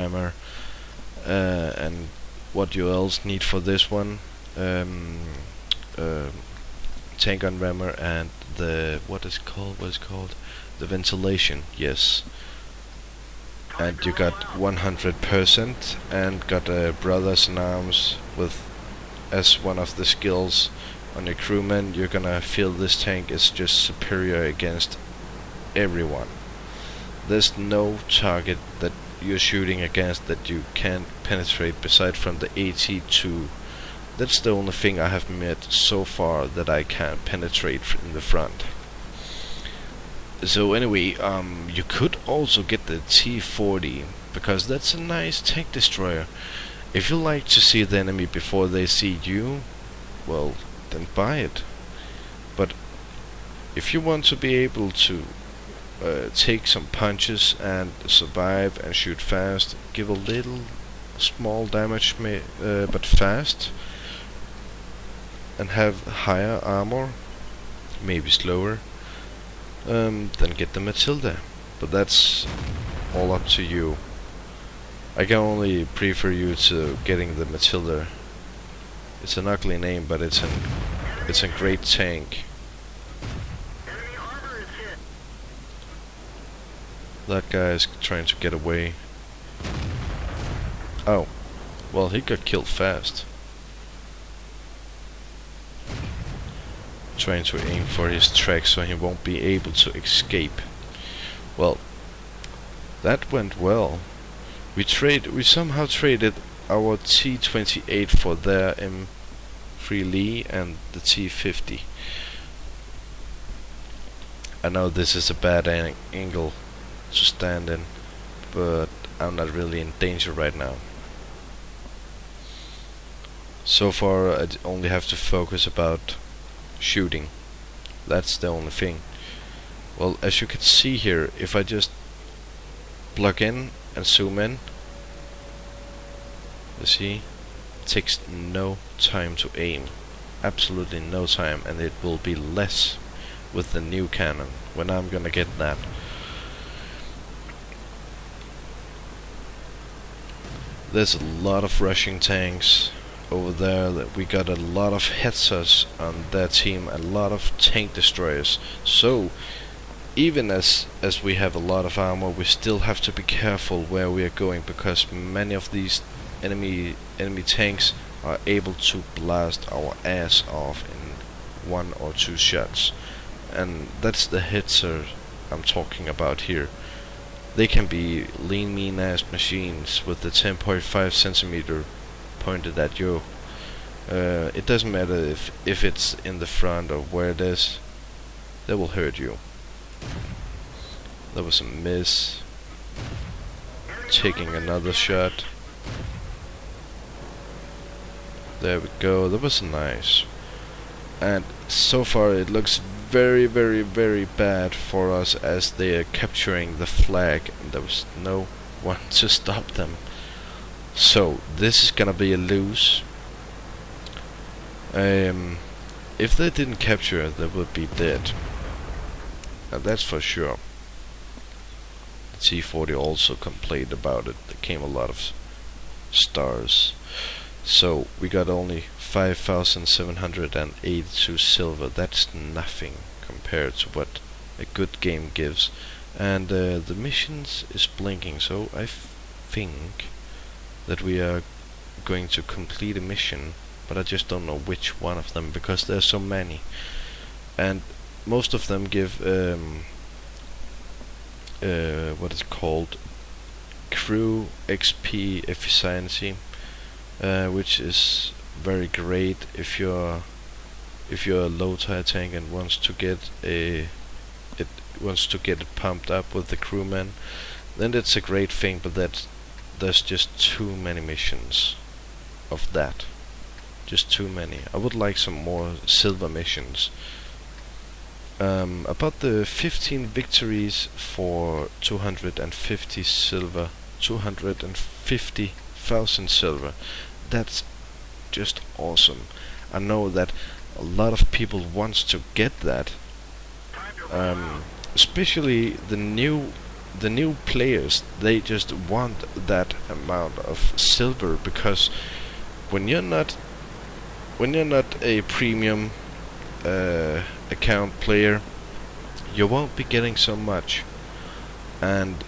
Rammer, and what you else need for this one. Um, uh, Tank on rammer and the what is called the ventilation. Yes, and you got 100% and got a brothers in arms with as one of the skills on your crewman. You're gonna feel this tank is just superior against everyone. There's no target that you're shooting against that you can't penetrate beside from the AT2. That's the only thing I have met so far that I can't penetrate in the front. So anyway, you could also get the T40 because that's a nice tank destroyer. If you like to see the enemy before they see you, well, then buy it. But if you want to be able to take some punches and survive and shoot fast, give a little small damage but fast, and have higher armor, maybe slower, then get the Matilda. But that's all up to you. I can only prefer you to getting the Matilda. It's an ugly name, but it's a great tank. That guy is trying to get away. Oh, well, he got killed fast. Trying to aim for his track so he won't be able to escape. Well, that went well. We somehow traded our T28 for their M3 Lee and the T50. I know this is a bad angle to stand in, but I'm not really in danger right now. So far I only have to focus about shooting. That's the only thing. Well, as you can see here, if I just plug in and zoom in, you see, it takes no time to aim. Absolutely no time, and it will be less with the new cannon when I'm gonna get that. There's a lot of rushing tanks over there. That we got a lot of headshots on that team, a lot of tank destroyers. So even as we have a lot of armor, we still have to be careful where we are going, because many of these enemy tanks are able to blast our ass off in 1 or 2 shots, and that's the hitser I'm talking about here. They can be lean, mean ass machines with the 10.5 centimeter pointed at you. It doesn't matter if it's in the front or where it is, they will hurt you. That was a miss. Taking another shot. There we go, that was nice. And so far it looks very, very, very bad for us as they are capturing the flag and there was no one to stop them. So this is gonna be a lose. If they didn't capture, they would be dead. And that's for sure. The T40 also complained about it. There came a lot of stars. So we got only 5,782 silver. That's nothing compared to what a good game gives. And the missions is blinking, so I think that we are going to complete a mission, but I just don't know which one of them, because there's so many. And most of them give what is called crew XP efficiency, which is very great if you're a low tier tank and wants to get it pumped up with the crewman. Then it's a great thing, but there's just too many missions of that. Just too many. I would like some more silver missions. About the 15 victories for 250 silver, 250,000 silver. That's just awesome. I know that a lot of people wants to get that. Especially the new the new players, they just want that amount of silver, because when you're not a premium account player, you won't be getting so much, and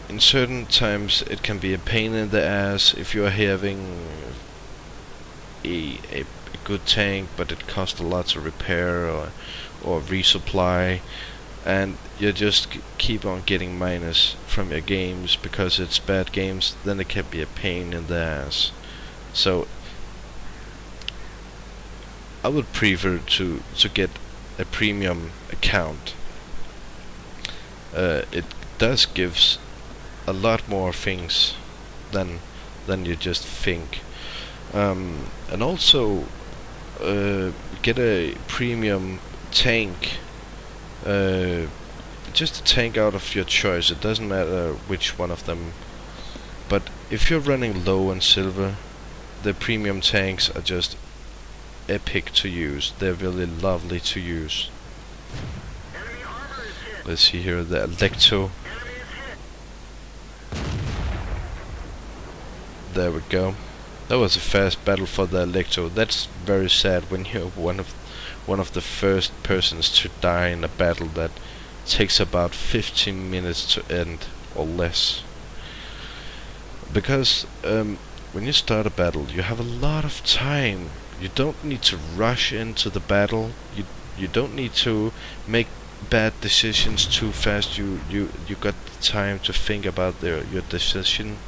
in certain times it can be a pain in the ass if you're having a good tank, but it costs a lot to repair or resupply, and you just keep on getting minus from your games because it's bad games. Then it can be a pain in the ass. So I would prefer to get a premium account. It does gives a lot more things than you just think, and also get a premium tank, just a tank out of your choice. It doesn't matter which one of them, but if you're running low on silver, the premium tanks are just epic to use. They're really lovely to use. Let's see here, the Electo. There we go. That was a fast battle for the Electo. That's very sad when you're one of the first persons to die in a battle that takes about 15 minutes to end or less. Because when you start a battle, you have a lot of time. You don't need to rush into the battle. You don't need to make bad decisions too fast. You got the time to think about your decision,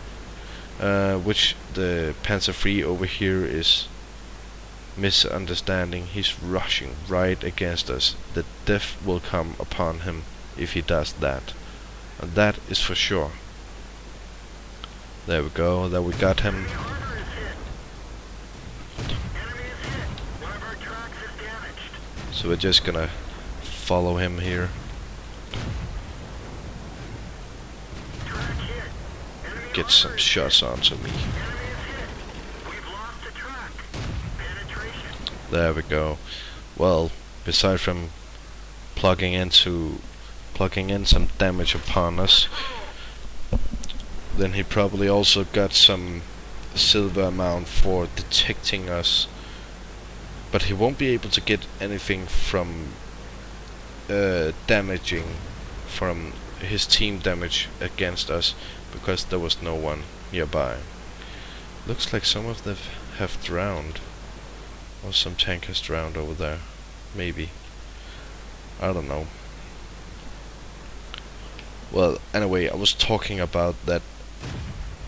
which the Panzer III over here is misunderstanding. He's rushing right against us. The death will come upon him if he does that, and that is for sure. There we go. There we got him. So we're just gonna follow him here. Get some shots onto me. There we go. Well, aside from plugging in some damage upon us, then he probably also got some silver amount for detecting us. But he won't be able to get anything from damaging from his team damage against us, because there was no one nearby. Looks like some of them have drowned, or some tank has drowned over there. Maybe. I don't know. Well, anyway, I was talking about that.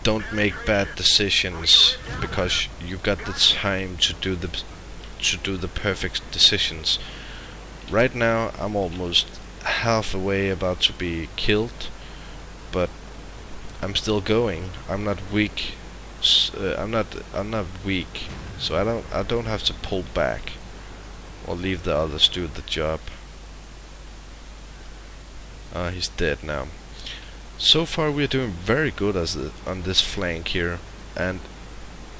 Don't make bad decisions, because you got the time to do the perfect decisions. Right now I'm almost half away about to be killed, but I'm still going. I'm not weak. I'm not weak, so I don't have to pull back or leave the others do the job. He's dead now. So far we're doing very good on this flank here, and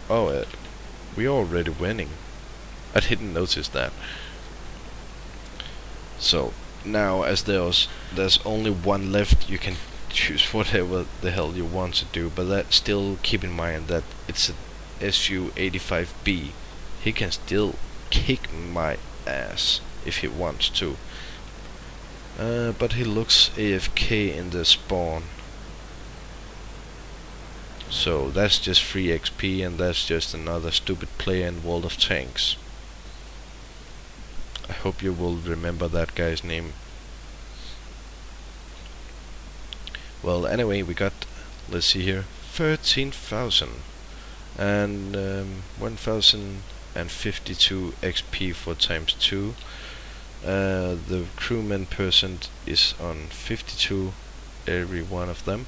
we're already winning. I didn't notice that. So now, as there's only one left, you can choose whatever the hell you want to do, but that still keep in mind that it's a Su-85B. He can still kick my ass if he wants to. But he looks AFK in the spawn. So that's just free XP, and that's just another stupid player in World of Tanks. I hope you will remember that guy's name. Well, anyway, we got, let's see here, 13,000 and 1,052 XP for ×2. The crewman percent is on 52, every one of them.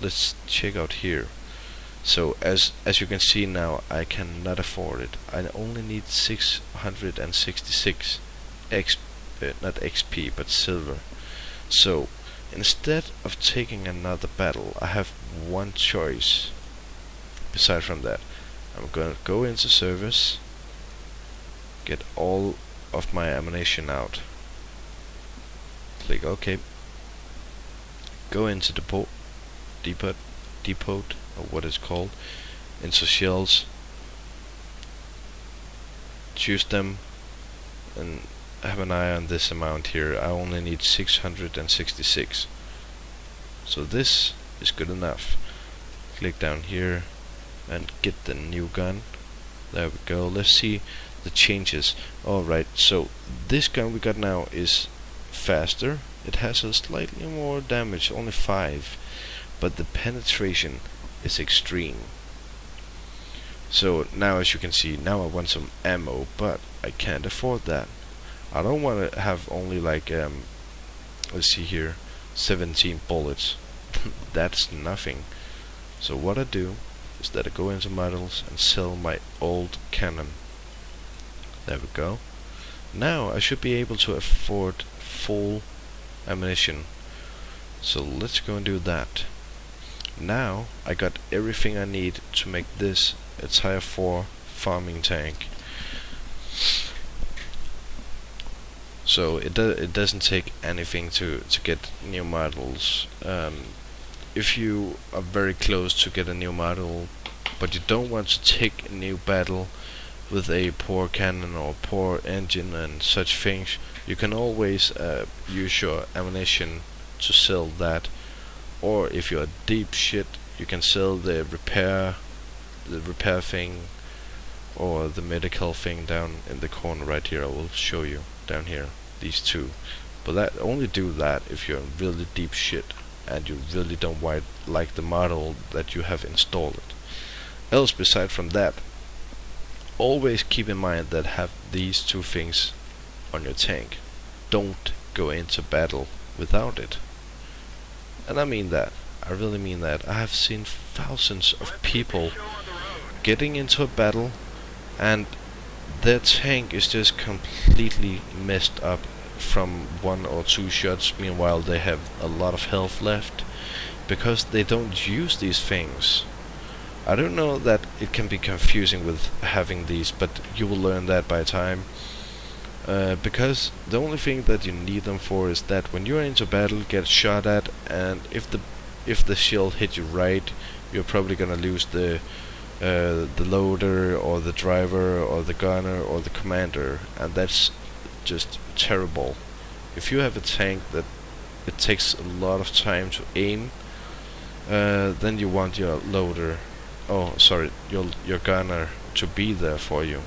Let's check out here. So as you can see now, I cannot afford it. I only need 666 not XP, but silver. So instead of taking another battle, I have one choice. Aside from that, I'm gonna go into service, get all of my ammunition out, click OK, Go into depot, or what it's called, into shells, choose them, and have an eye on this amount here. I only need 666, so this is good enough. Click down here and get the new gun. There we go. Let's see the changes. Alright, so this gun we got now is faster. It has a slightly more damage, only 5, but the penetration is extreme. So now, as you can see, now I want some ammo, but I can't afford that. I don't want to have only like let's see here, 17 bullets. That's nothing. So what I do is that I go into models and sell my old cannon. There we go. Now I should be able to afford full ammunition. So let's go and do that. Now I got everything I need to make this a tier 4 farming tank. So it doesn't take anything to get new models. If you are very close to get a new model, but you don't want to take a new battle with a poor cannon or poor engine and such things, you can always use your ammunition to sell that. Or if you're deep shit, you can sell the repair thing or the medical thing down in the corner right here. I will show you down here, these two. But that only do that if you're really deep shit and you really don't like the model that you have installed. Else, beside from that, always keep in mind that have these two things on your tank. Don't go into battle without it. And I mean that. I really mean that. I have seen thousands of people getting into a battle and their tank is just completely messed up from 1 or 2 shots. Meanwhile they have a lot of health left because they don't use these things. I don't know that it can be confusing with having these, but you will learn that by time. Because the only thing that you need them for is that when you're into battle, get shot at, and if the shield hit you right, you're probably gonna lose the loader or the driver or the gunner or the commander, and that's just terrible. If you have a tank that it takes a lot of time to aim, then you want your loader, your gunner to be there for you.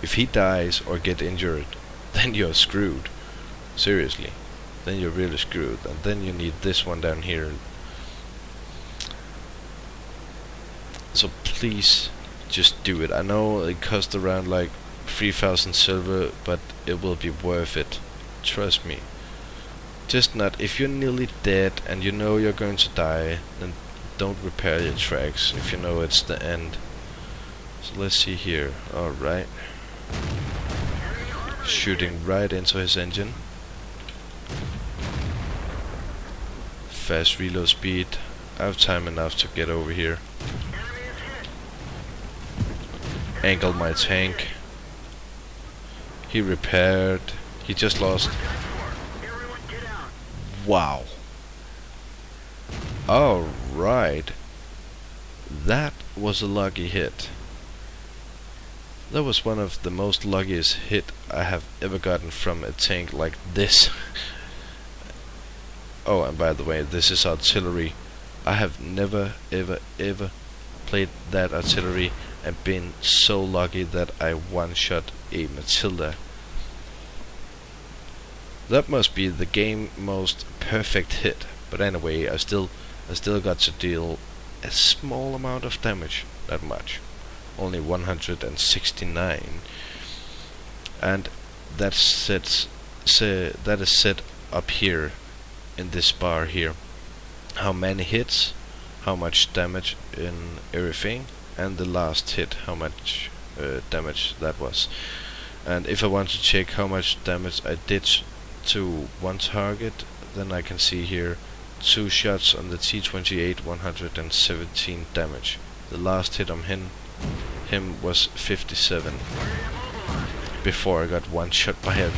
If he dies or get injured, then you're screwed. Seriously, then you're really screwed. And then you need this one down here. So please, just do it. I know it costs around like 3,000 silver, but it will be worth it. Trust me. Just not, if you're nearly dead and you know you're going to die, then don't repair your tracks if you know it's the end. So let's see here. Alright. Shooting right into his engine. Fast reload speed. I have time enough to get over here. Angled my tank. He repaired. He just lost. Wow. Alright. That was a lucky hit. That was one of the most luckiest hit I have ever gotten from a tank like this. Oh, and by the way, this is artillery. I have never ever played that artillery and been so lucky that I one-shot a Matilda. That must be the game most perfect hit. But anyway, I still got to deal a small amount of damage. Not much. Only 169, and that is set up here in this bar here. How many hits, how much damage in everything, and the last hit, how much damage that was. And if I want to check how much damage I did to one target, then I can see here 2 shots on the T-28, 117 damage. The last hit on him was 57 before I got one shot by a